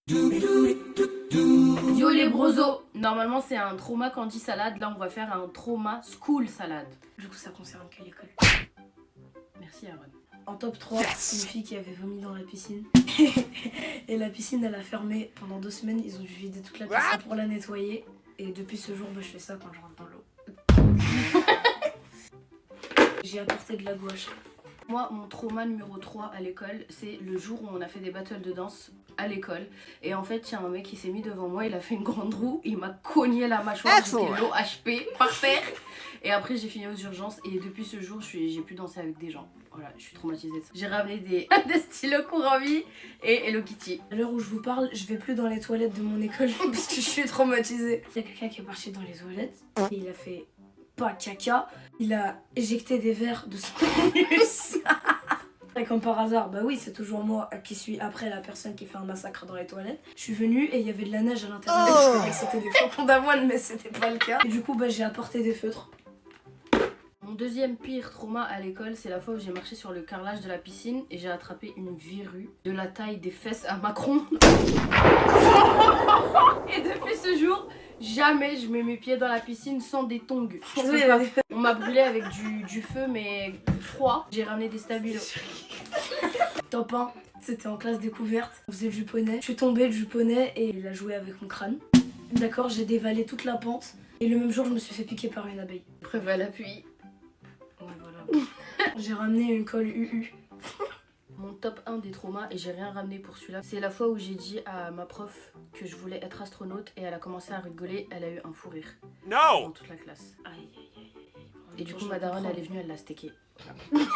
Yo les brosos. Normalement c'est un trauma quand on dit salade, là on va faire un trauma school salade. Du coup, ça concerne que l'école. Merci Aaron. En top 3, c'est une fille qui avait vomi dans la piscine. Et la piscine, elle a fermé pendant 2 semaines. Ils ont dû vider toute la piscine pour la nettoyer. Et depuis ce jour, je fais ça quand je rentre dans l'eau. J'ai apporté de la gouache. Moi, mon trauma numéro 3 à l'école, c'est le jour où on a fait des battles de danse à l'école. Et en fait, il y a un mec qui s'est mis devant moi, il a fait une grande roue, il m'a cogné la mâchoire, j'étais l'OHP par terre. Et après, j'ai fini aux urgences et depuis ce jour, j'ai pu danser avec des gens. Voilà, je suis traumatisée de ça. J'ai ramené des stylos Courant-Vie et Hello Kitty. À l'heure où je vous parle, je vais plus dans les toilettes de mon école parce que je suis traumatisée. Il y a quelqu'un qui est parti dans les toilettes et il a fait pas caca, il a éjecté des verres de son anus. Et comme par hasard, bah oui, c'est toujours moi qui suis après la personne qui fait un massacre dans les toilettes. Je suis venue et il y avait de la neige à l'intérieur. Je croyais que c'était des flocons d'avoine, mais c'était pas le cas. Et du coup, bah j'ai apporté des feutres. Mon deuxième pire trauma à l'école, c'est la fois où j'ai marché sur le carrelage de la piscine et j'ai attrapé une verrue de la taille des fesses à Macron. Et depuis ce jour, jamais je mets mes pieds dans la piscine sans des tongs. On m'a brûlé avec du feu mais froid. J'ai ramené des stabilos. Top 1, c'était en classe découverte. On faisait le juponnet. Je suis tombée, le juponnet, et il a joué avec mon crâne. D'accord, j'ai dévalé toute la pente. Et le même jour, je me suis fait piquer par une abeille. Preuve à l'appui. Ouais, voilà. J'ai ramené une colle UU. Mon top 1 des traumas, et j'ai rien ramené pour celui-là, c'est la fois où j'ai dit à ma prof que je voulais être astronaute et elle a commencé à rigoler, elle a eu un fou rire. Dans toute la classe. Aïe, aïe, aïe, aïe. Et du coup, ma daronne, elle est venue, elle l'a stecké. Voilà.